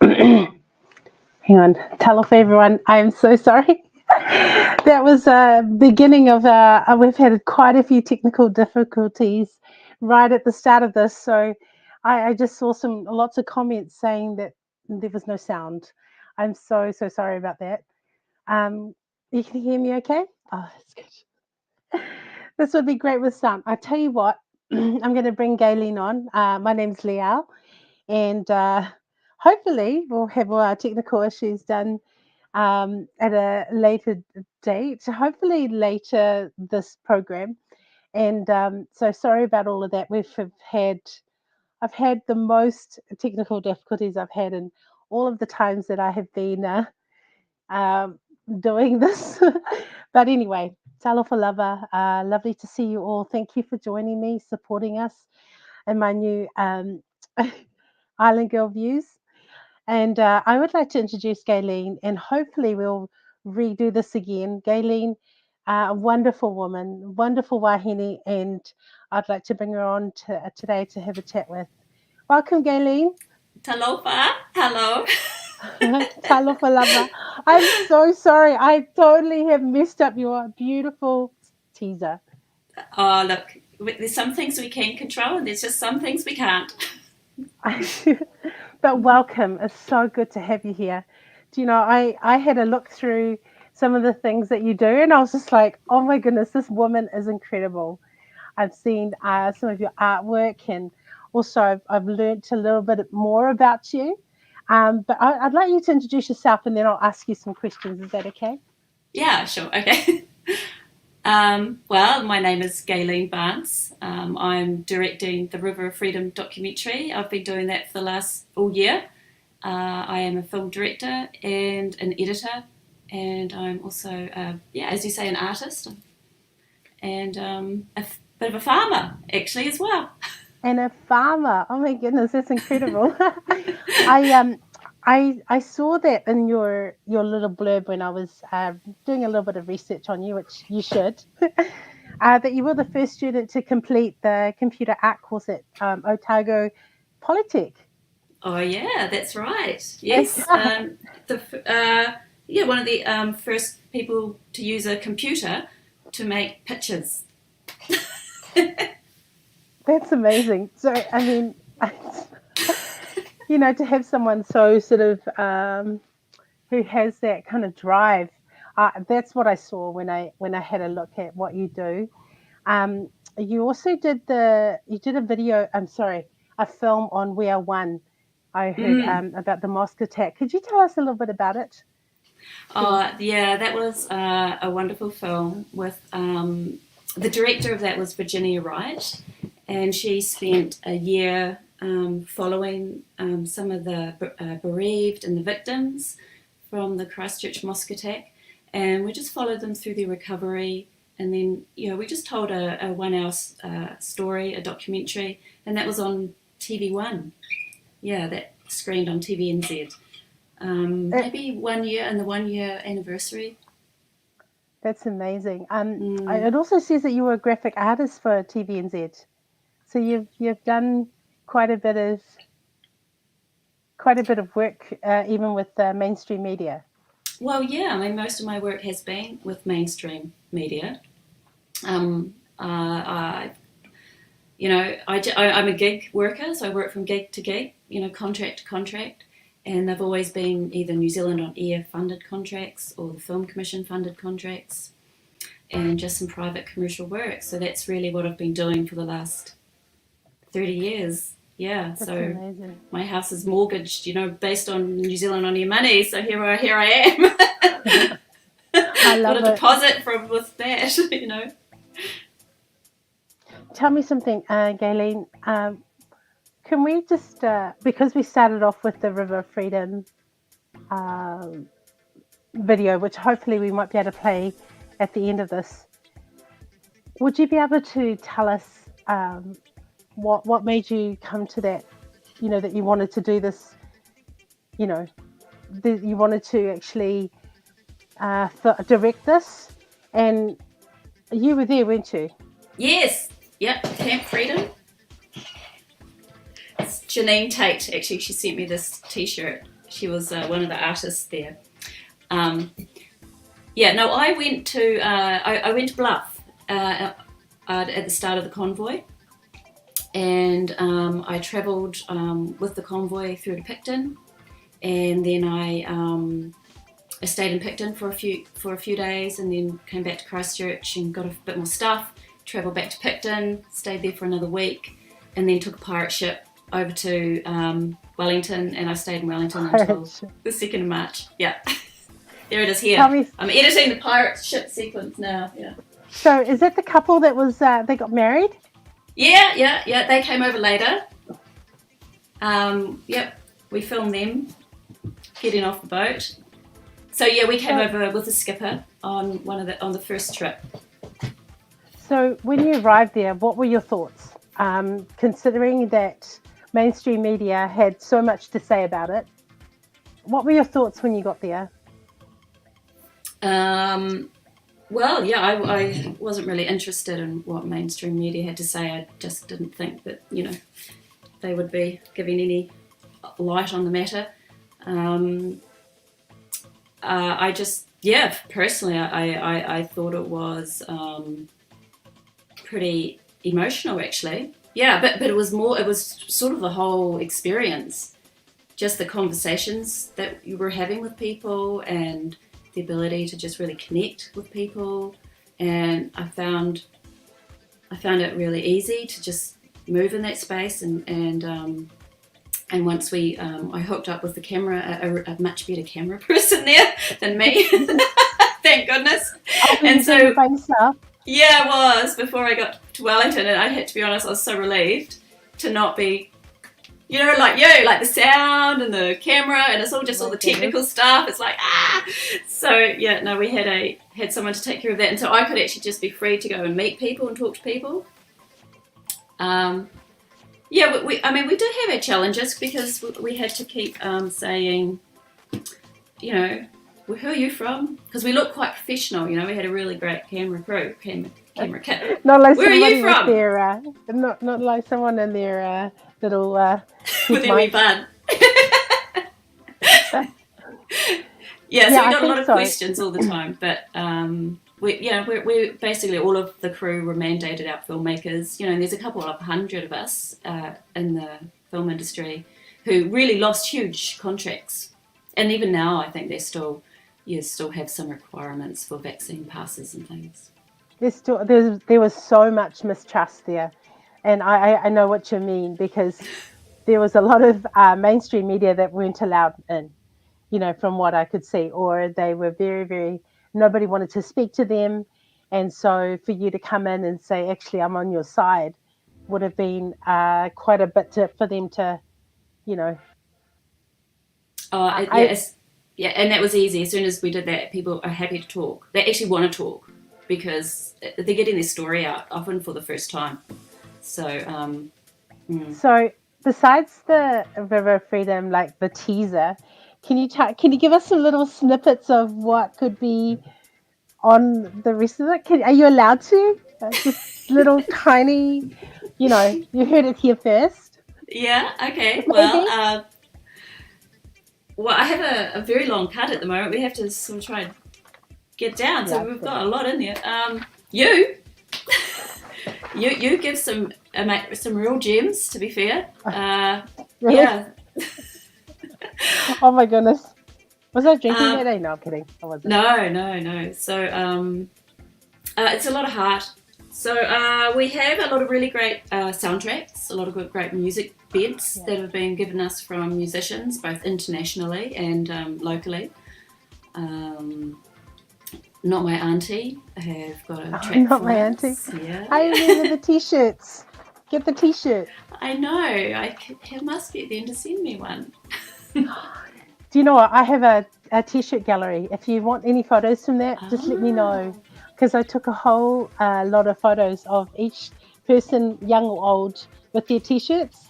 Hang on. Tell off everyone. I am so sorry. That was a beginning of we've had quite a few technical difficulties right at the start of this. So I just saw lots of comments saying that there was no sound. I'm so sorry about that. Um, you can hear me okay? Oh, that's good. This would be great with sound. I tell you what, I'm going to bring Gaylene on. My name's Leao, and hopefully we'll have all our technical issues done at a later date, hopefully later this program. And so sorry about all of that. I've had the most technical difficulties I've had in all of the times that I have been um, doing this. But anyway, talofa lava. Lovely to see you all. Thank you for joining me, supporting us in my new Island Girl Views. And I would like to introduce Gaylene, and hopefully we'll redo this again. Gaylene, a wonderful woman, wonderful wahine, and I'd like to bring her on today to have a chat with. Welcome, Gaylene. Talofa, hello. Talofa lava. I'm so sorry. I totally have messed up your beautiful teaser. Oh, look, there's some things we can control and there's just some things we can't. But welcome. It's so good to have you here. Do you know, I had a look through some of the things that you do, and I was just like, oh my goodness, this woman is incredible. I've seen some of your artwork, and also I've learned a little bit more about you. But I'd like you to introduce yourself, and then I'll ask you some questions. Is that okay? Yeah, sure, okay. Well, my name is Gaylene Barnes. I'm directing the River of Freedom documentary. I've been doing that for the last all year. I am a film director and an editor, and I'm also, yeah, as you say, an artist and bit of a farmer, actually, as well. And a farmer. Oh my goodness, that's incredible. I I saw that in your little blurb when I was doing a little bit of research on you, which you should. That you were the first student to complete the computer art course at Otago Polytech. Oh yeah, that's right. Yes, Yeah, the yeah, one of the first people to use a computer to make pictures. that's amazing. So I mean, you know, to have someone so sort of who has that kind of drive. That's what I saw when I had a look at what you do. Um, you also you did a video. I'm sorry, a film on We Are One. I heard Mm. about the mosque attack. Could you tell us a little bit about it, please? Yeah, that was a wonderful film. With the director of that was Virginia Wright, and she spent a year following some of the bereaved and the victims from the Christchurch mosque attack, and we just followed them through their recovery. And then, we just told a 1 hour story, a documentary, and that was on TV1. Yeah, that screened on TVNZ. Uh, Maybe 1 year and the 1 year anniversary. that's amazing. Mm. It also says that you were a graphic artist for TVNZ. So you've done quite a bit of work, even with mainstream media. Well, yeah, I mean, most of my work has been with mainstream media. I, I'm a gig worker, so I work from gig to gig, contract to contract. And they've always been either New Zealand on Air funded contracts or the Film Commission funded contracts and just some private commercial work. So that's really what I've been doing for the last 30 years. Yeah, That's so amazing. my house is mortgaged, based on New Zealand on Air money. So here I am. I Got love a it. deposit from with that. Tell me something, Gaylene. Can we just, because we started off with the River of Freedom um, video, which hopefully we might be able to play at the end of this, would you be able to tell us what made you come to that, that you wanted to do this, you know, that you wanted to actually direct this? And you were there, weren't you? Yes. Yep. Camp Freedom. It's Janine Tate. Actually, she sent me this T-shirt. She was one of the artists there. I went to Bluff at the start of the convoy, and I travelled with the convoy through to Picton, and then I stayed in Picton for a few days, and then came back to Christchurch and got a bit more stuff. Travelled back to Picton, stayed there for another week, and then took a pirate ship over to Wellington, and I stayed in Wellington until the 2nd of March. Yeah, there it is here. I'm editing the pirate ship sequence now. Yeah. So is that the couple that was they got married? Yeah. They came over later. Yep, we filmed them getting off the boat. So yeah, we came over with the skipper on the first trip. So when you arrived there, what were your thoughts? Considering that mainstream media had so much to say about it, what were your thoughts when you got there? Well, yeah, I wasn't really interested in what mainstream media had to say. I just didn't think that, they would be giving any light on the matter. Personally, I thought it was pretty emotional, actually. Yeah, but it was sort of the whole experience, just the conversations that you were having with people and the ability to just really connect with people. And I found it really easy to just move in that space, and once I hooked up with the camera, a much better camera person there than me. Thank goodness. And so yeah, it was before I got to Wellington, and I had to be honest, I was so relieved to not be, like the sound and the camera, and it's all just all the technical stuff. It's like, So yeah, no, we had someone to take care of that, and so I could actually just be free to go and meet people and talk to people. We did have our challenges because we had to keep saying, well, who are you from? Because we look quite professional, we had a really great camera crew, camera kit. Not like where are you from? Not like someone in their little with their wee bun. Yeah, so we got a lot of questions all the time, but we basically, all of the crew were mandated out filmmakers, and there's a couple of 100 of us in the film industry who really lost huge contracts, and even now I think they still have some requirements for vaccine passes and things. There was so much mistrust there, and I know what you mean, because there was a lot of mainstream media that weren't allowed in, from what I could see, or they were very, very, nobody wanted to speak to them. And so for you to come in and say, actually, I'm on your side, would have been quite a bit for them to, Yeah, and that was easy. As soon as we did that, people are happy to talk. They actually want to talk because they're getting their story out, often for the first time. So, So besides the River of Freedom, like the teaser, can you give us some little snippets of what could be on the rest of it? Are you allowed to? Just little tiny, you heard it here first. Yeah, okay. Well, I have a very long cut at the moment. We have to sort of try and get down, so we've got a lot in there. You give some real gems, to be fair. Really? Yeah. Oh my goodness. Was I drinking that day? No, I'm kidding. I wasn't. No. So it's a lot of heart. So we have a lot of really great soundtracks, a lot of great music beds that have been given us from musicians, both internationally and locally. Not My Auntie have got a track. Not My Auntie. Yeah. I remember the t-shirts. Get the t-shirt. I know. I must get them to send me one. Do you know what? I have a t-shirt gallery. If you want any photos from that, just let me know. Because I took a whole lot of photos of each person, young or old, with their t-shirts.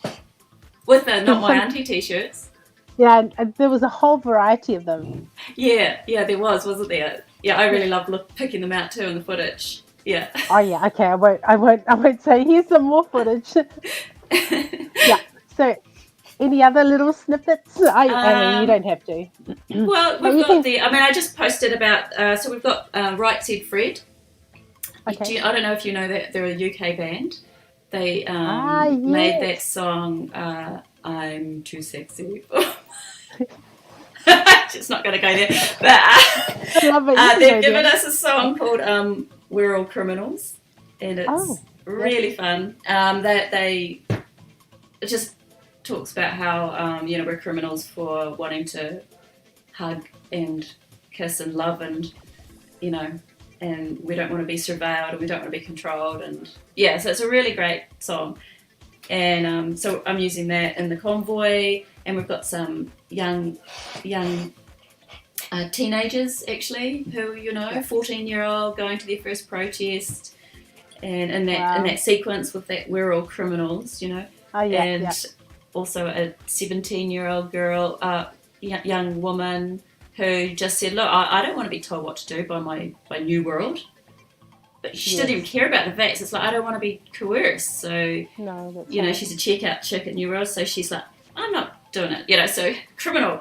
With the Not My Auntie t-shirts? Yeah, there was a whole variety of them. Yeah, there wasn't there? Yeah, I really love picking them out too in the footage. Yeah. Oh yeah, okay. I won't say here's some more footage. Yeah. So any other little snippets? I mean, you don't have to. Well, But we've you got can. I just posted about, so we've got Right Said Fred. Okay. I don't know if you know that they're a UK band. They made that Yes. song, I'm Too Sexy. Just not going to go there. But I love it. You can they've go given there. us a song called We're All Criminals, and Oh, it's yes. really fun. They it just talks about how we're criminals for wanting to hug and kiss and love, and and we don't want to be surveilled and we don't want to be controlled, and yeah, so it's a really great song. And so I'm using that in the convoy, and we've got some young teenagers actually who 14-year-old going to their first protest, and in that sequence with that we're all criminals, Oh, yeah. and Yeah. also a 17-year-old girl, young woman who just said, look, I don't want to be told what to do by my new world. But she didn't even care about the vax. It's like, I don't want to be coerced. So, No, that's right. she's a checkout chick at New World, so she's like, I'm not doing it, so criminal.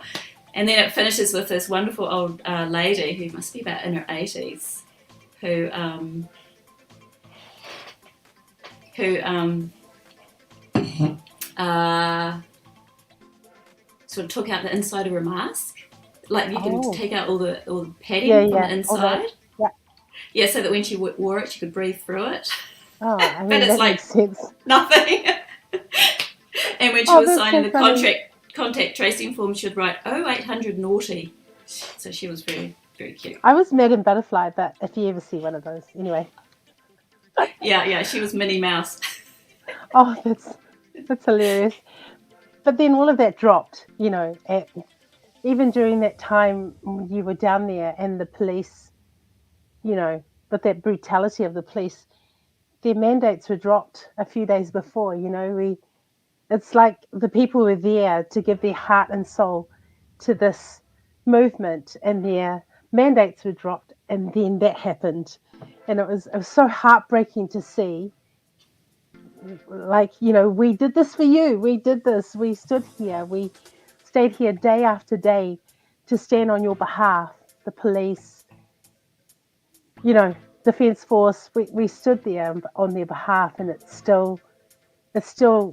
And then it finishes with this wonderful old lady who must be about in her 80s, who sort of took out the inside of her mask. Like you can take out all the padding from the inside. Yeah, so that when she wore it, she could breathe through it. Oh, I mean, but it's that like makes sense. Nothing. And when she was signing the contact tracing form, she would write 0800 naughty. So she was very, very cute. I was Madame Butterfly, but if you ever see one of those, anyway. Yeah, she was Minnie Mouse. Oh, that's hilarious. But then all of that dropped, even during that time when you were down there and the police, with that brutality of the police, their mandates were dropped a few days before. It's like the people were there to give their heart and soul to this movement, and their mandates were dropped, and then that happened, and it was so heartbreaking to see. Like, we did this for you. We did this. We stood here. We stayed here day after day to stand on your behalf. The police, Defence Force, we stood there on their behalf, and it's still, to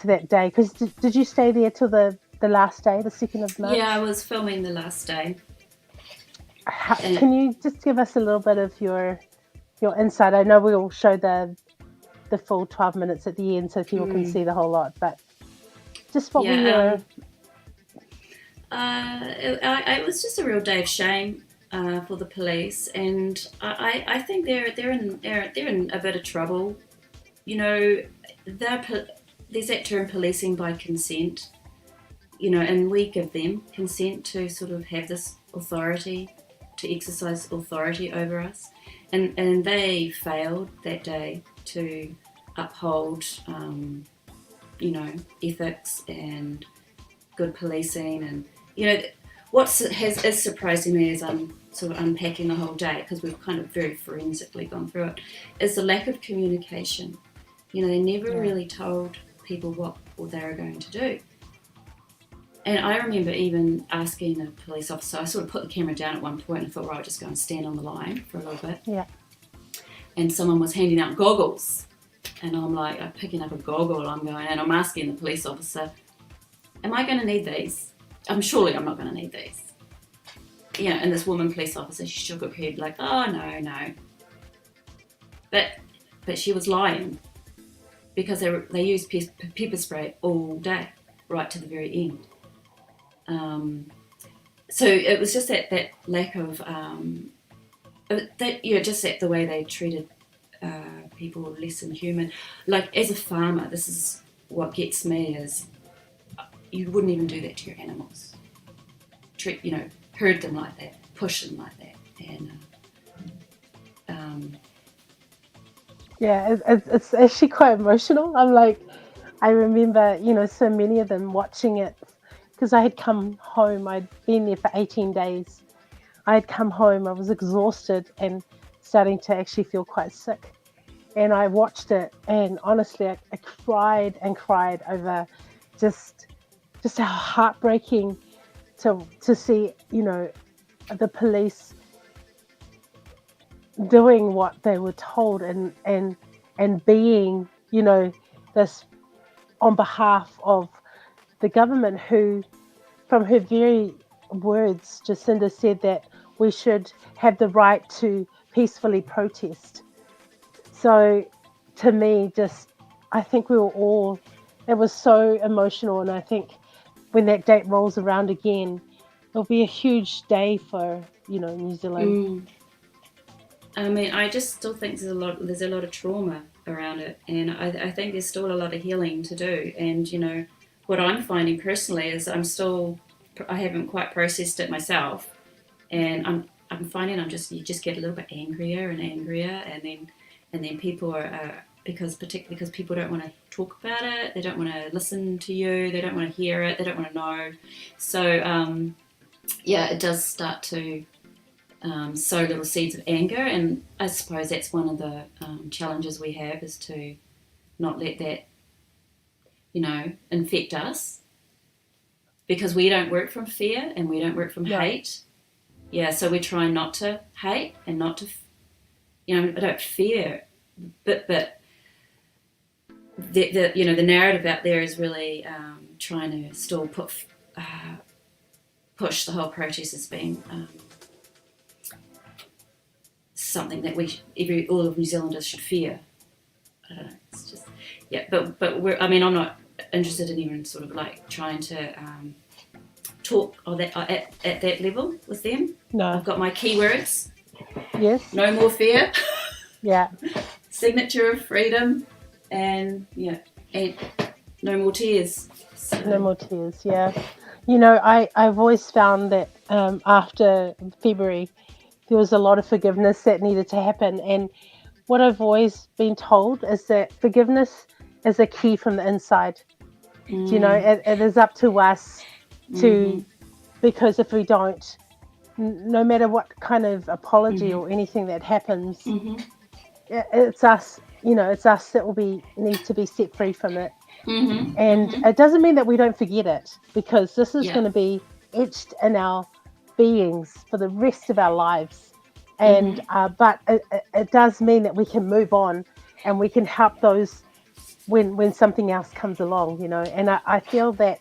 that day. Because did you stay there till the last day, the 2nd of March? Yeah, I was filming the last day. Can you just give us a little bit of your insight? I know we'll show the full 12 minutes at the end so people can see the whole lot, but just what we were... It was just a real day of shame for the police, and I think they're in a bit of trouble. There's that term policing by consent, and we give them consent to sort of have this authority, to exercise authority over us, and they failed that day to uphold, ethics and good policing. And what is surprising me as I'm sort of unpacking the whole day, because we've kind of very forensically gone through it, is the lack of communication. They never really told people what they were going to do. And I remember even asking a police officer, I sort of put the camera down at one point and thought, right, I'll just go and stand on the line for a little bit. Yeah. And someone was handing out goggles. And I'm like, I'm picking up a goggle, and I'm asking the police officer, am I going to need these? Surely I'm not going to need these. And this woman police officer, she shook her head like, oh, no. But she was lying, because they used pepper spray all day, right to the very end. So it was just that lack of, just that the way they treated people less than human. Like, as a farmer, this is what gets me, is you wouldn't even do that to your animals. Herd them like that, push them like that, and it's actually quite emotional. I'm like, I remember, so many of them watching it, because I had come home. I'd been there for 18 days. I had come home. I was exhausted and starting to actually feel quite sick. And I watched it, and honestly, I cried and cried over just just how heartbreaking to see, the police doing what they were told, and being, this on behalf of the government, who, from her very words, Jacinda said that we should have the right to peacefully protest. So to me, just, I think we were all, it was so emotional. And I think when that date rolls around again, it'll be a huge day for, New Zealand. I mean, I just still think there's a lot of trauma around it, and I think there's still a lot of healing to do. And what I'm finding personally is I haven't quite processed it myself, and I'm finding you just get a little bit angrier and angrier, and then people are particularly because people don't want to talk about it, they don't want to listen to you, they don't want to hear it, they don't want to know. So it does start to sow little seeds of anger, and I suppose that's one of the challenges we have, is to not let that infect us, because we don't work from fear and we don't work from hate. So we try not to hate and not to I don't fear, but the narrative out there is really trying to still push the whole protest as being something that all of New Zealanders should fear. I don't know. It's just but I'm not interested in even sort of like trying to talk at that level with them. No. I've got my keywords. Yes. No more fear. Yeah. Signature of freedom, and and no more tears. So. No more tears. Yeah. I've always found that after February, there was a lot of forgiveness that needed to happen. And what I've always been told is that forgiveness is a key from the inside. It is up to us to, because if we don't, no matter what kind of apology or anything that happens, it's us, it's us that need to be set free from it. And it doesn't mean that we don't forget it, because this is going to be etched in our beings for the rest of our lives. And but it does mean that we can move on, and we can help those when something else comes along, and I feel that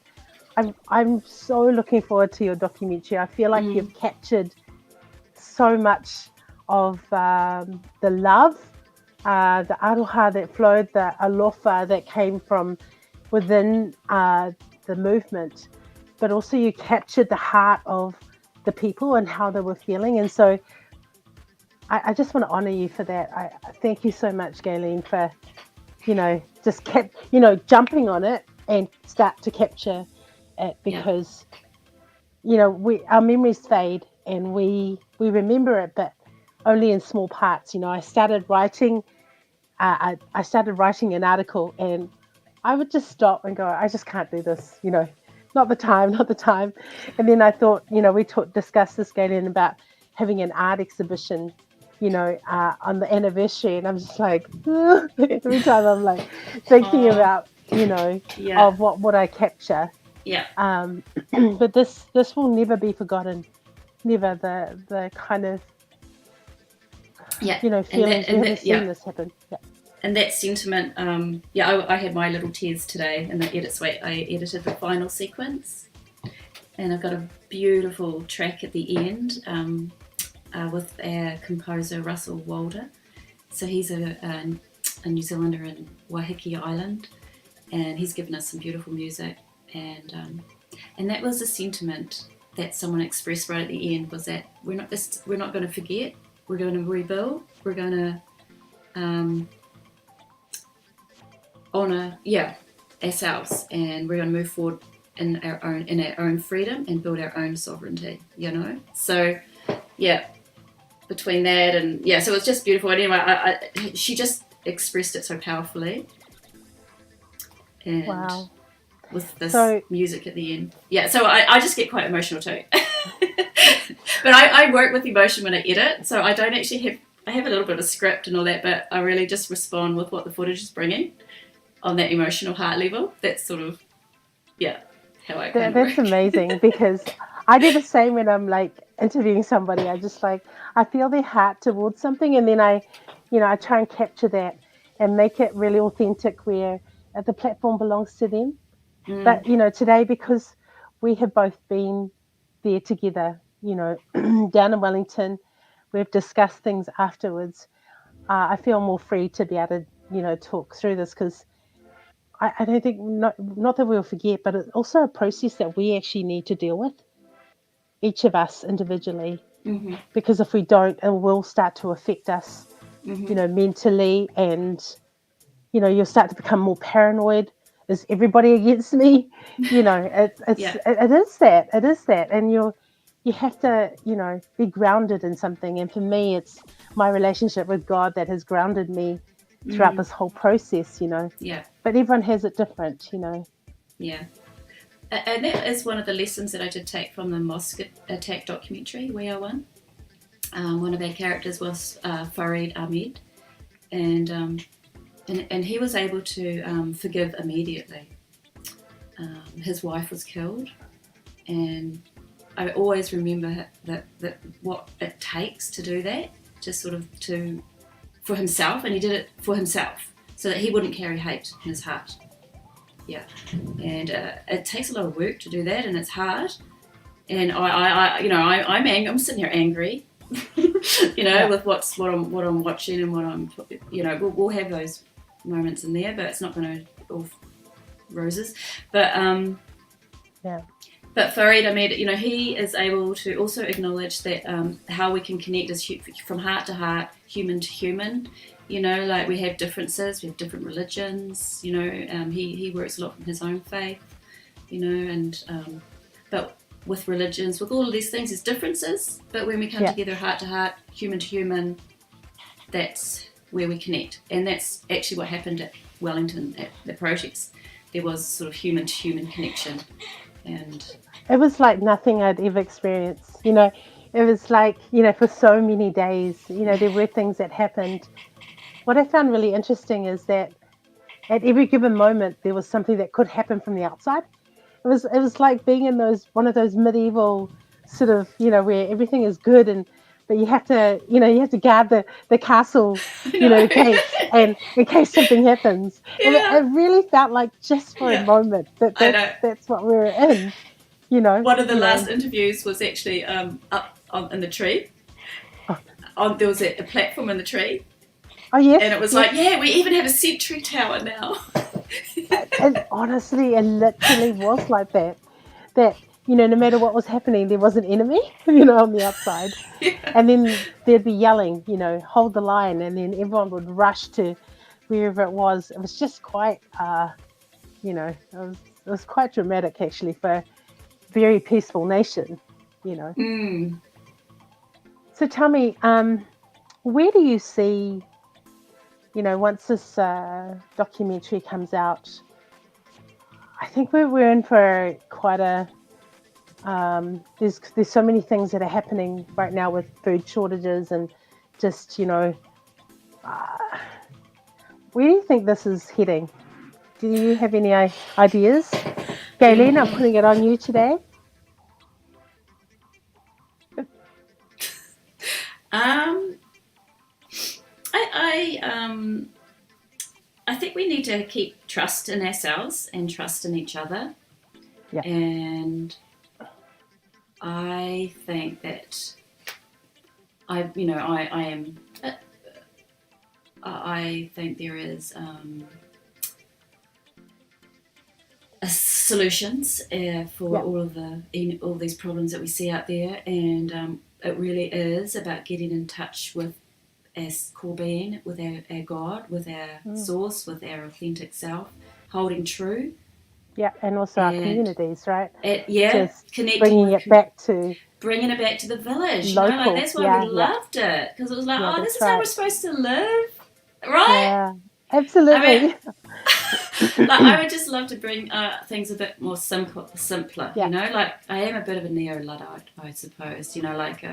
I'm so looking forward to your documentary. I feel like you've captured so much of the love, the aroha that flowed, the alofa that came from within the movement, but also you captured the heart of the people and how they were feeling. And so I just want to honor you for that. I thank you so much, Gaylene, for just jumping on it and start to capture it, because our memories fade, and we remember it, but only in small parts. I started writing I started writing an article, and I would just stop and go, I just can't do this, not the time. And then I thought, we discussed this, Gaylene, about having an art exhibition, on the anniversary, and I'm just like, every time I'm like thinking about, of what would I capture. But this will never be forgotten. Never. The kind of feelings. We haven't seen this happen. And that sentiment, I had my little tears today in the edit suite. I edited the final sequence, and I've got a beautiful track at the end with our composer Russell Walder. So he's a New Zealander in Waiheke Island, and he's given us some beautiful music. And that was a sentiment that someone expressed right at the end, was that we're not going to forget. We're going to rebuild. We're going to honor ourselves, and we're going to move forward in our own freedom and build our own sovereignty. So between that and so it's just beautiful. And anyway, she just expressed it so powerfully, and wow. with this music at the end. So I just get quite emotional too. But I work with emotion when I edit, so I don't actually I have a little bit of script and all that, but I really just respond with what the footage is bringing on that emotional heart level. That's sort of, how I kind of That's work. amazing because I do the same when I'm like interviewing somebody. I just like I feel their heart towards something, and then I try and capture that and make it really authentic where the platform belongs to them. Mm, But today because we have both been there together, down in Wellington, we've discussed things afterwards. I feel more free to be able to talk through this because I don't think not that we'll forget, but it's also a process that we actually need to deal with, each of us individually, mm-hmm, because if we don't, it will start to affect us, mm-hmm. mentally, and you'll start to become more paranoid. Is everybody against me? Yeah. It is that, and you have to be grounded in something. And for me, it's my relationship with God that has grounded me throughout Mm, this whole process. yeah. But everyone has it different. Yeah. And that is one of the lessons that I did take from the mosque attack documentary, We Are One. One of our characters was Farid Ahmed, and, and he was able to forgive immediately. His wife was killed, and I always remember that what it takes to do that, to sort of for himself, and he did it for himself, so that he wouldn't carry hate in his heart. Yeah, and it takes a lot of work to do that, and it's hard. And I'm sitting here angry, Yeah. with what I'm watching and what I'm, we'll have those moments in there, but it's not going to all roses. But Yeah. but Farid Ahmed, he is able to also acknowledge that how we can connect as from heart to heart, human to human. Like we have differences, we have different religions. He works a lot from his own faith. And but with religions, with all of these things, there's differences. But when we come Yeah. together, heart to heart, human to human, that's where we connect. And that's actually what happened at Wellington at the protest. There was sort of human to human connection, and It was like nothing I'd ever experienced. It was like, for so many days, there were things that happened. What I found really interesting is that at every given moment, there was something that could happen from the outside. It was like being in one of those medieval sort of, where everything is good but you have to guard the castle, I know. the gates, and in case something happens. And Yeah, it really felt like just for a yeah, moment that I that's know. that's what we were in, you know, One of the you last know. interviews was actually up in the tree. Oh, There was a platform in the tree, oh yes, and it was yes. like, yeah, we even have a sentry tower now. And honestly, it literally was like that. That no matter what was happening, there was an enemy, on the outside. Yeah. And then there'd be yelling, hold the line, and then everyone would rush to wherever it was. It was just quite, it was quite dramatic actually for a very peaceful nation, you know. Mm. So tell me, where do you see, once this documentary comes out? I think we're in for quite a. There's so many things that are happening right now with food shortages and just where do you think this is heading? Do you have any ideas? Gaylene, I'm Mm. putting it on you today. Um, I think we need to keep trust in ourselves and trust in each other. Yeah, And I think that I am. I think there is solutions for yeah, all these problems that we see out there, and it really is about getting in touch with our core being, with our God, with our mm, source, with our authentic self, holding true, yeah, and also our and communities, right? yeah, Just connecting bringing with it back to bringing it back to the village. Like local. that's why we Yeah, yeah, loved it, because it was like, yeah, oh, this that's is how we're right. supposed to live, right? Yeah, I mean, absolutely. like I would just love to bring things a bit more simpler. Yeah, Like I am a bit of a neo-luddite, I suppose. Like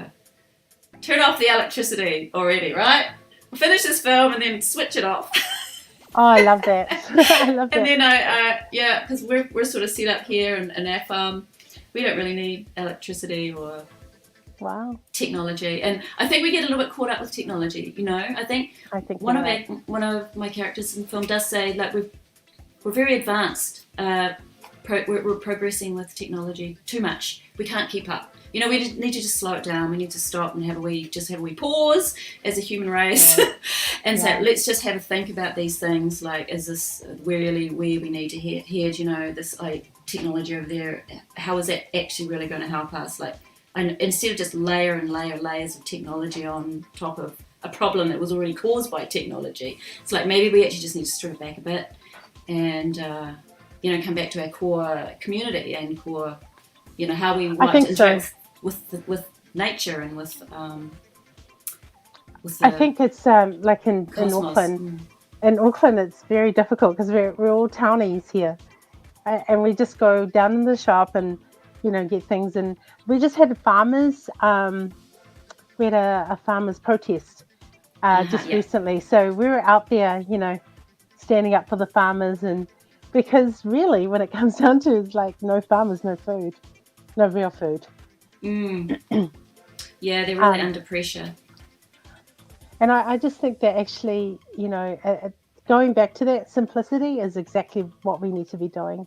turn off the electricity already, right? We'll finish this film and then switch it off. Oh, I love that. I love And that. then because we're sort of set up here in our farm, we don't really need electricity or Wow. technology, and I think we get a little bit caught up with technology. I think I think one you're of right. one of my characters in the film does say like we're very advanced. We're progressing with technology too much. We can't keep up. We need to just slow it down. We need to stop and have a wee pause as a human race, Yeah. and Yeah. say, let's just have a think about these things. Like, is this really where we need to head? This like technology over there. How is that actually really going to help us? Like, and instead of just layers of technology on top of a problem that was already caused by technology, it's like maybe we actually just need to strip it back a bit and come back to our core community and core, how we I like think to so. interact with nature and with I the think it's like in cosmos. Auckland. In Auckland, it's very difficult because we're all townies here, and we just go down in the shop and get things. And we just had farmers. We had a farmers protest just Yeah. recently, so we were out there, standing up for the farmers, and because really, when it comes down to it, like no farmers, no food, no real food. Mm. Yeah, they're really Um, under pressure. and I just think that actually, going back to that simplicity is exactly what we need to be doing.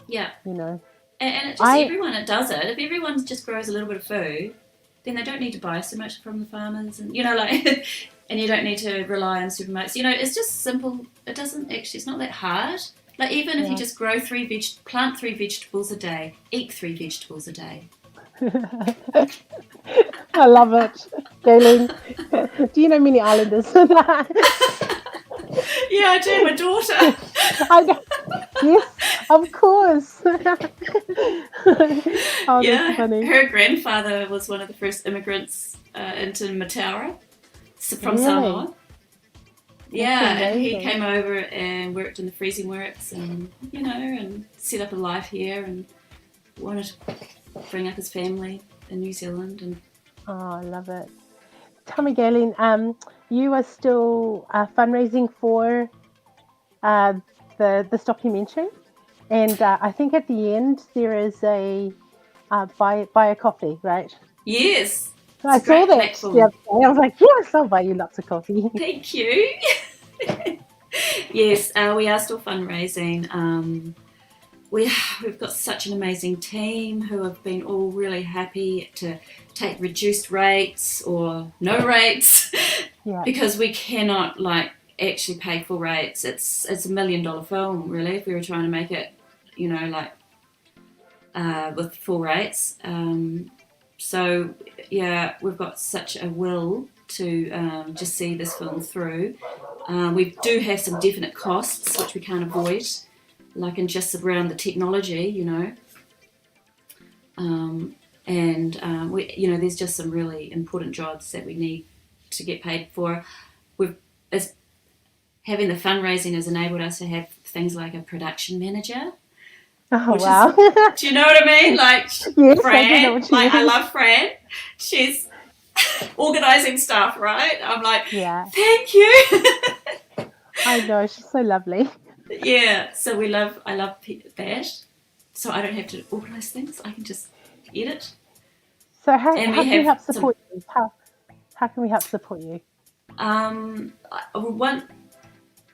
Yeah. You know, And it just I everyone that does it, if everyone just grows a little bit of food, then they don't need to buy so much from the farmers, and like, and you don't need to rely on supermarkets. It's just simple. It doesn't actually. It's not that hard. Like even if you yeah. just plant 3 vegetables a day, eat 3 vegetables a day. I love it, Gaylene. Do you know many islanders? Yeah, I do. My daughter. I know. Yes, of course. Oh, that's Yeah, funny. her grandfather was one of the first immigrants into Mataura from Really? Samoa. That's Yeah, and he amazing. came over and worked in the freezing works, and and set up a life here, and wanted to bring up his family in New Zealand. And Oh, I love it. Tell me, Gaylene, you are still fundraising for uh, this documentary, and I think at the end there is a buy a coffee, right? yes, it's I a saw great that the platform. other day. I was like, yes, I'll buy you lots of coffee. Thank you. Yes, we are still fundraising. We've got such an amazing team who have been all really happy to take reduced rates or no rates Yeah, because we cannot actually pay full rates. It's $1 million film really if we were trying to make it, with full rates. So yeah, we've got such a will to just see this film through. We do have some definite costs which we can't avoid, like in just around the technology. There's just some really important jobs that we need to get paid for. As having the fundraising has enabled us to have things like a production manager, oh which is, wow. do you know what I mean? Like Yes, I do know Fran, what you I mean. love Fran. She's organizing stuff, right? I'm like, Yeah, thank you. I know, she's so lovely. Yeah, so I love that. So I don't have to organize things. I can just edit. So And how we can we have help some support you? How can we help support you? I want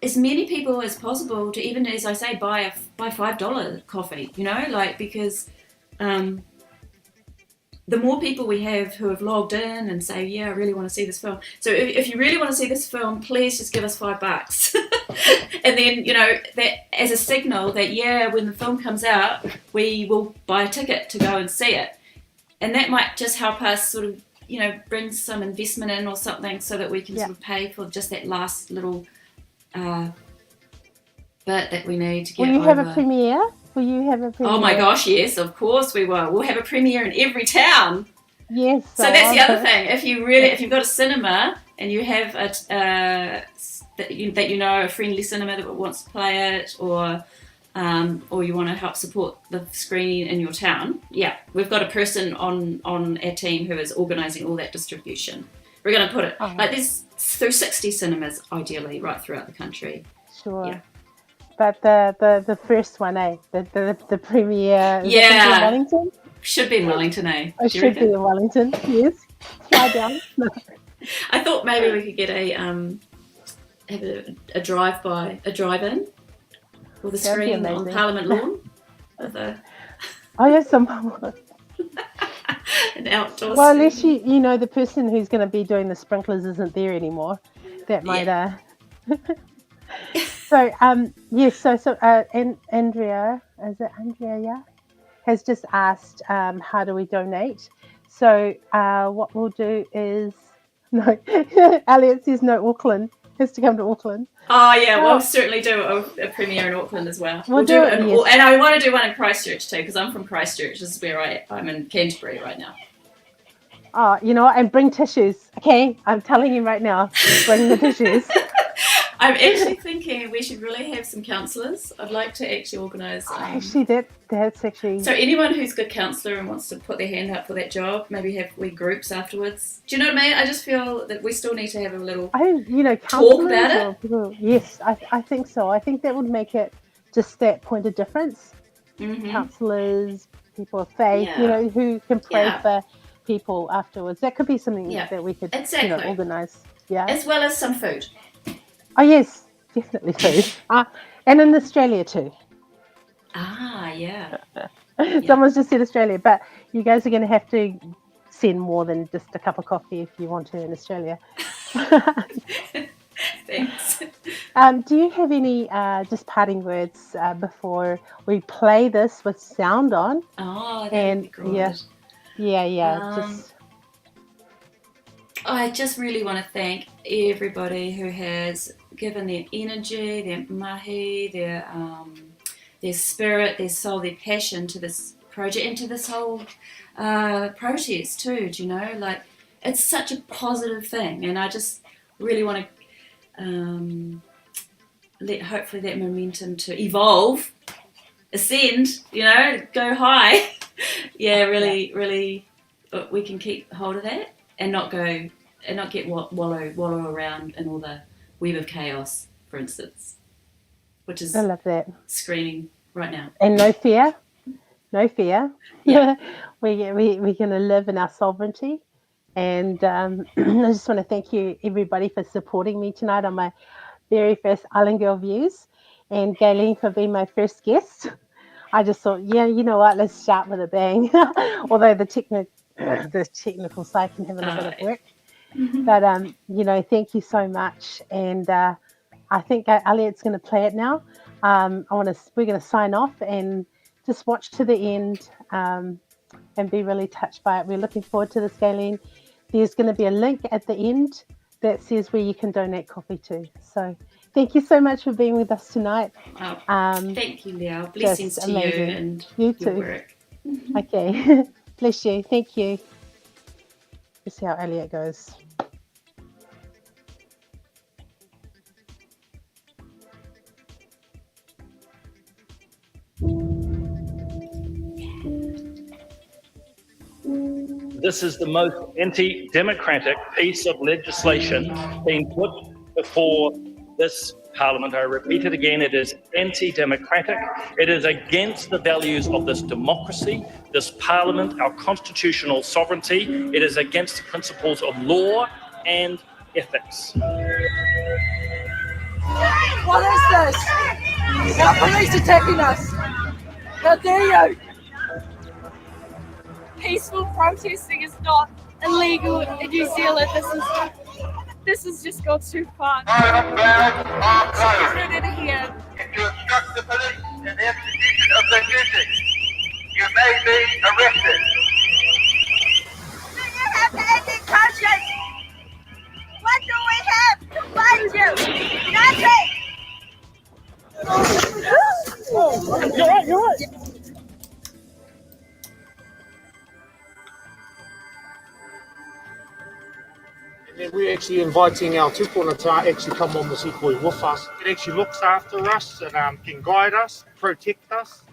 as many people as possible to, even as I say, buy $5 coffee. Because um, the more people we have who have logged in and say, yeah, I really want to see this film. So if you really want to see this film, please just give us $5. And then, that as a signal that, yeah, when the film comes out, we will buy a ticket to go and see it. And that might just help us sort of, bring some investment in or something so that we can Yeah. sort of pay for just that last little bit that we need to Will get you have a over. premiere? Will you have a Oh my premiere? gosh, yes, of course we will. We'll have a premiere in every town. Yes, So I that's the want other it. thing. If you've got a cinema and you have a friendly cinema that wants to play it, or you want to help support the screening in your town, yeah, we've got a person on our team who is organising all that distribution. We're going to put it Oh, like this through 60 cinemas, ideally, right throughout the country. sure. Yeah. But the first one, the premiere, is it in Wellington? Should be in Wellington, eh? It should be in Wellington, yes. Fly down. No. I thought maybe we could get have a drive-in with a screen on Parliament Lawn. Oh, yes, some an outdoor well, screen. unless you know the person who's going to be doing the sprinklers isn't there anymore. That might So yes, so and Andrea, is it Andrea? Yeah, has just asked how do we donate. So what we'll do is no. Elliot says no. Auckland has to come to Auckland. Oh yeah, we'll certainly do a premiere in Auckland as well. We'll do it, and I want to do one in Christchurch too, because I'm from Christchurch. This is where I'm in Canterbury right now. Oh, you know what? And bring tissues. Okay, I'm telling you right now, bring the tissues. I'm actually thinking we should really have some counsellors. I'd like to actually organise. Actually, that's actually. So anyone who's a good counsellor and wants to put their hand up for that job, maybe have groups afterwards. Do you know what I mean? I just feel that we still need to have a little. Talk about it. People, yes, I think so. I think that would make it just that point of difference. Mm-hmm. Counsellors, people of faith, who can pray for people afterwards. That could be something that we could organise. Yeah, as well as some food. Oh yes, definitely food. And in Australia too. Yeah. Someone's just said Australia, but you guys are going to have to send more than just a cup of coffee if you want to in Australia. Thanks. Do you have any just parting words before we play this with sound on? Oh, that'd be great. Yeah. I just really want to thank everybody who has given their energy, their mahi, their spirit, their soul, their passion to this project and to this whole protest too. Do you know, like it's such a positive thing, and I just really want to let hopefully that momentum to evolve, ascend. Go high. Really, we can keep hold of that. And not get wallow around in all the web of chaos, for instance, which is I love that screaming right now. And no fear. Yeah. We're going to live in our sovereignty, and I just want to thank you everybody for supporting me tonight on my very first Island Girl Views, and Gaylene for being my first guest. I just thought, you know what, let's start with a bang. Although the technical side can have a little bit of work. Mm-hmm. But, thank you so much. And I think Elliot's going to play it now. We're going to sign off and just watch to the end and be really touched by it. We're looking forward to this, Gaylene. There's going to be a link at the end that says where you can donate coffee to. So thank you so much for being with us tonight. Thank you, Leao. Blessings to you and you your too. Work. Okay. Bless you. Thank you. Let's see how Elliot goes. This is the most anti-democratic piece of legislation being put before this Parliament. I repeat it again, it is anti-democratic. It is against the values of this democracy, this Parliament, our constitutional sovereignty. It is against the principles of law and ethics. What is this? Our police attacking us. How dare you? Peaceful protesting is not illegal in New Zealand. This has just gone too far. Turn it here. If you obstruct the police in the execution of their duties, you may be arrested. Do you have any conscience? What do we have to fight you? Nothing. You're right. And we're actually inviting our tupuna to actually come on this equally with us. It actually looks after us and can guide us, protect us.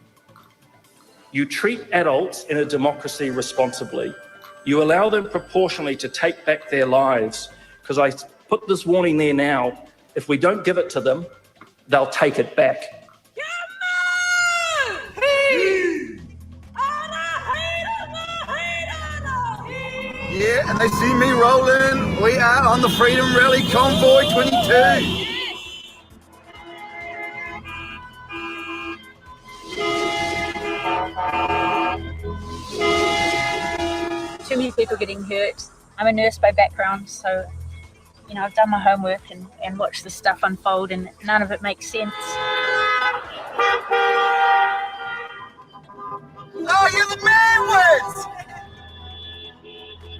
You treat adults in a democracy responsibly. You allow them proportionally to take back their lives. Because I put this warning there now, if we don't give it to them, they'll take it back. Yeah, and they see me rolling. We are on the Freedom Rally Convoy 22. Too many people getting hurt. I'm a nurse by background, so you know I've done my homework and watched the stuff unfold, and none of it makes sense. Oh, you're the man words!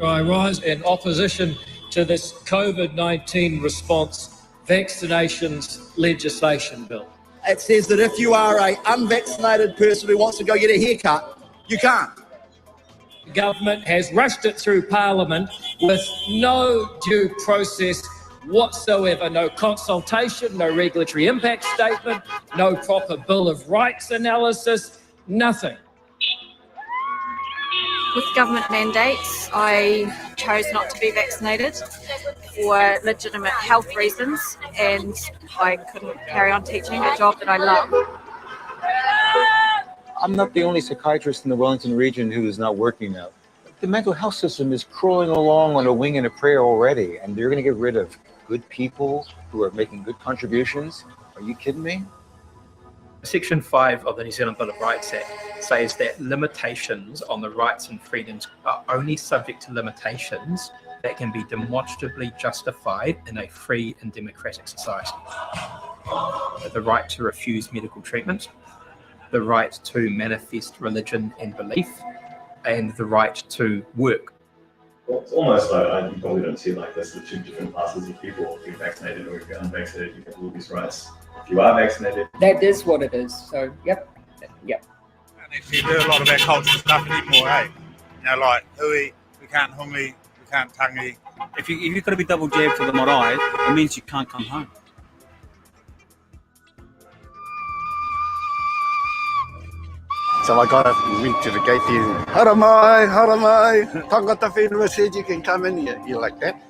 I rise in opposition to this COVID-19 response vaccinations legislation bill. It says that if you are an unvaccinated person who wants to go get a haircut, you can't. The government has rushed it through Parliament with no due process whatsoever, no consultation, no regulatory impact statement, no proper Bill of Rights analysis, nothing. With government mandates, I chose not to be vaccinated for legitimate health reasons, and I couldn't carry on teaching a job that I love. I'm not the only psychiatrist in the Wellington region who is not working now. The mental health system is crawling along on a wing and a prayer already, and they're going to get rid of good people who are making good contributions. Are you kidding me? Section 5 of the New Zealand Bill of Rights Act says that limitations on the rights and freedoms are only subject to limitations that can be demonstrably justified in a free and democratic society. The right to refuse medical treatment, the right to manifest religion and belief, and the right to work. Well, it's almost like you probably don't see it like this, the two different classes of people. If you're vaccinated or if you're unvaccinated, you have all these rights. If you are vaccinated, that is what it is. So, yep. I don't actually do a lot of our cultural stuff anymore, eh? You know, like hui, we can't hungi, we can't tangi. If you've got to be double jabbed for the marae, it means you can't come home. So I went to the gate there. Haramai, tangata whenua said you can come in here. You're like that.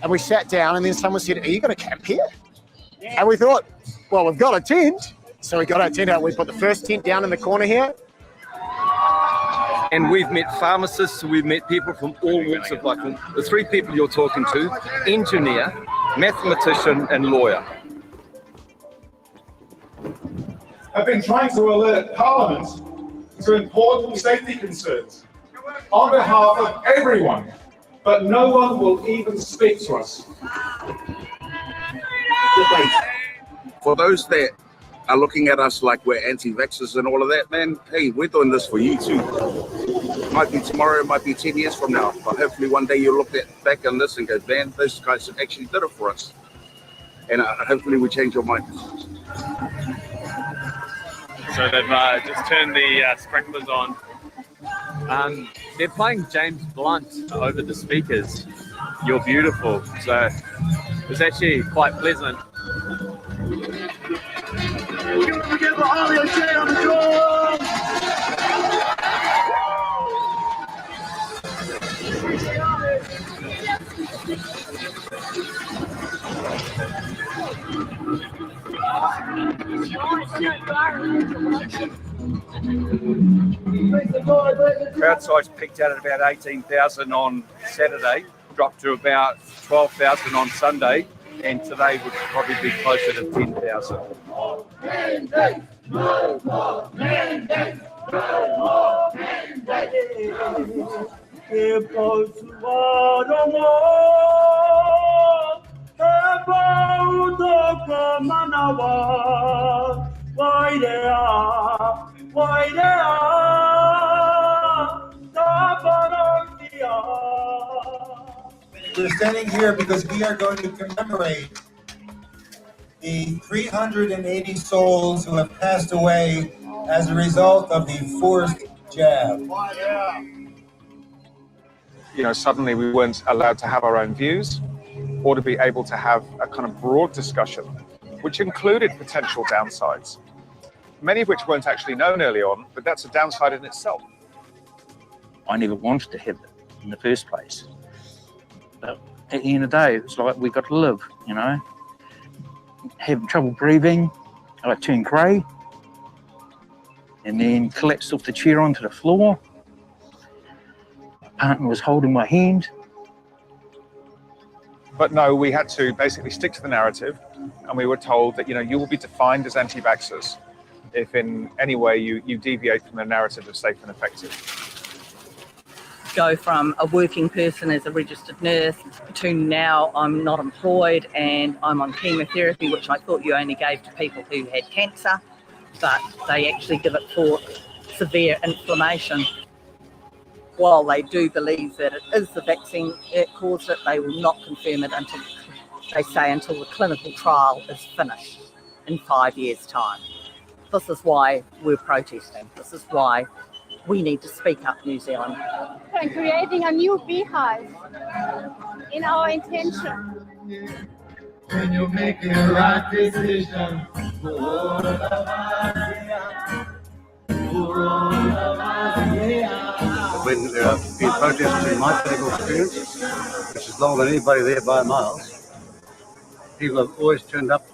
And we sat down and then someone said, are you going to camp here? And we thought, well, we've got a tent. So we got our tent out. We put the first tent down in the corner here. And we've met pharmacists, we've met people from all walks of life. The three people you're talking to, engineer, mathematician, and lawyer. I've been trying to alert Parliament to important safety concerns on behalf of everyone, but no one will even speak to us. For those that are looking at us like we're anti-vaxxers and all of that, man, hey, we're doing this for you too. It might be tomorrow, it might be 10 years from now, but hopefully one day you'll look back on this and go, man, those guys actually did it for us. And hopefully we change your mind. So they've just turned the sprinklers on. They're playing James Blunt over the speakers. You're beautiful. So it was actually quite pleasant. Crowd size peaked out at about 18,000 on Saturday, dropped to about 12,000 on Sunday, and today would probably be closer to 10,000. We're standing here because we are going to commemorate the 380 souls who have passed away as a result of the forced jab. You know, suddenly we weren't allowed to have our own views or to be able to have a kind of broad discussion, which included potential downsides, many of which weren't actually known early on, but that's a downside in itself. I never wanted to have it in the first place. But at the end of the day, it's like we got to live, you know. having trouble breathing. I turned grey and then collapsed off the chair onto the floor. My partner was holding my hand. But no, we had to basically stick to the narrative, and we were told that, you will be defined as anti-vaxxers if in any way you deviate from the narrative of safe and effective. Go from a working person as a registered nurse to now I'm not employed and I'm on chemotherapy, which I thought you only gave to people who had cancer, but they actually give it for severe inflammation. While they do believe that it is the vaccine that caused it, they will not confirm it until the clinical trial is finished in 5 years' time. This is why we're protesting. This is why we need to speak up, New Zealand. And creating a new beehive in our intention. When you make the right decision, when there have been protests in my political experience, which is longer than anybody there by miles, people have always turned up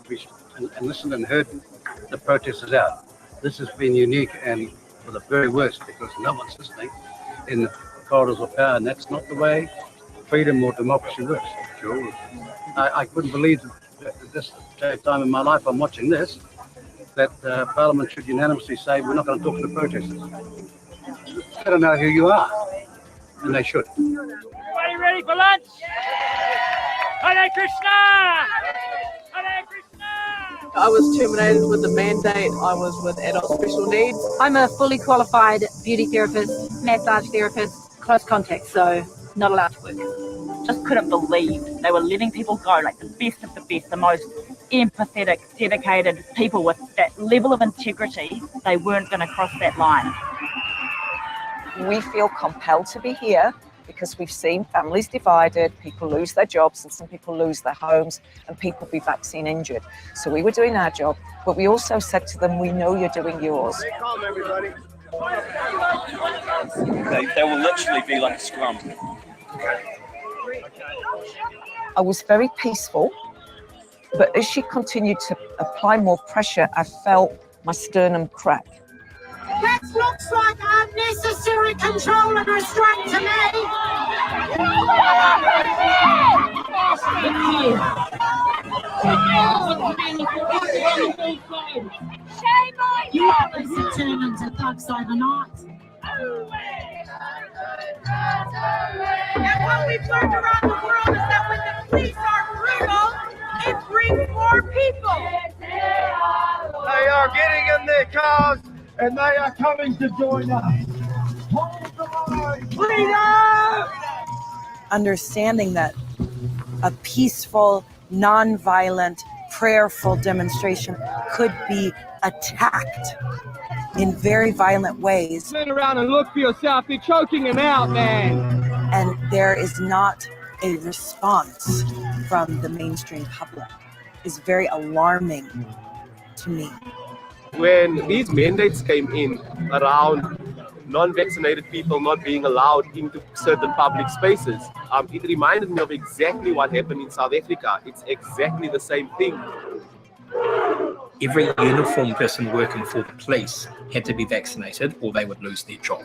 and listened and heard the protesters out. This has been unique and for the very worst, because no one's listening in the corridors of power, and that's not the way freedom or democracy works. Sure. I couldn't believe that at this time in my life I'm watching this, that Parliament should unanimously say we're not going to talk to the protesters. They don't know who you are, and they should. Everybody ready for lunch? Hare Krishna! Hare Krishna! I was terminated with a mandate. I was with adult special needs. I'm a fully qualified beauty therapist, massage therapist, close contact, so not allowed to work. Just couldn't believe they were letting people go, like the best of the best, the most empathetic, dedicated people with that level of integrity. They weren't going to cross that line. We feel compelled to be here because we've seen families divided, people lose their jobs and some people lose their homes and people be vaccine injured. So we were doing our job, but we also said to them, we know you're doing yours. Calm, everybody. They will literally be like a scrum. I was very peaceful, but as she continued to apply more pressure, I felt my sternum crack. That looks like unnecessary control and restraint to me. Shame on you! You turn into thugs overnight. And what we've learned around the world is that when the police are brutal, it brings more people. They are getting in their cars and they are coming to join us. Freedom! Understanding that a peaceful, non-violent, prayerful demonstration could be attacked in very violent ways. Turn around and look for yourself. You're choking him out, man. And there is not a response from the mainstream public is very alarming to me. When these mandates came in around non-vaccinated people not being allowed into certain public spaces, it reminded me of exactly what happened in South Africa. It's exactly the same thing. Every uniformed person working for the police had to be vaccinated or they would lose their job.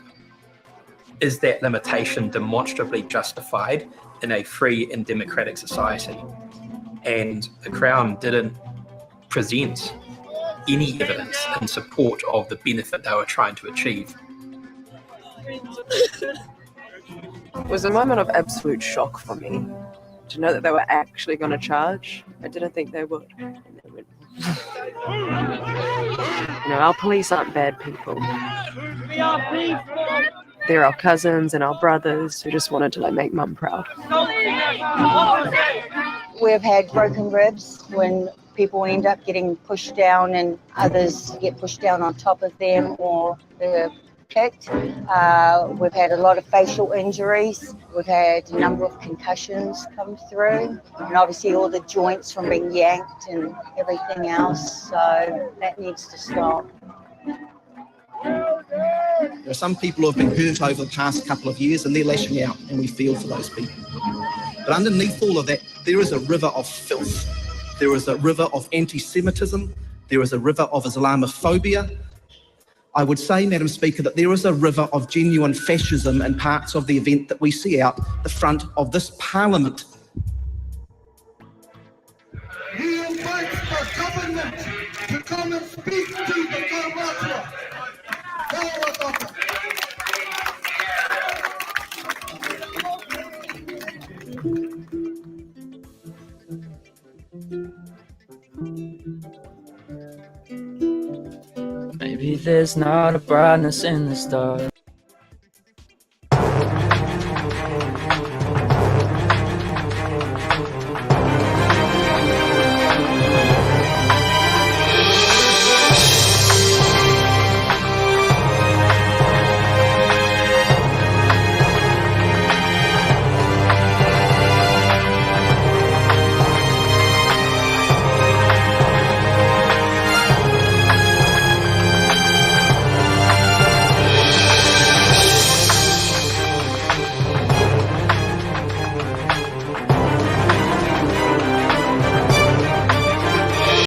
Is that limitation demonstrably justified in a free and democratic society? And the Crown didn't present any evidence in support of the benefit they were trying to achieve. It was a moment of absolute shock for me to know that they were actually going to charge. I didn't think they would. And they went. Our police aren't bad people. They're our cousins and our brothers who just wanted to make mum proud. We've had broken ribs when people end up getting pushed down and others get pushed down on top of them or they're kicked. We've had a lot of facial injuries. We've had a number of concussions come through and obviously all the joints from being yanked and everything else. So that needs to stop. There are some people who have been hurt over the past couple of years and they're lashing out and we feel for those people. But underneath all of that, there is a river of filth there is a river of anti-Semitism, there is a river of Islamophobia. I would say, Madam Speaker, that there is a river of genuine fascism in parts of the event that we see out the front of this Parliament. We invite the government to come and speak to the Karmatra. Maybe there's not a brightness in the stars.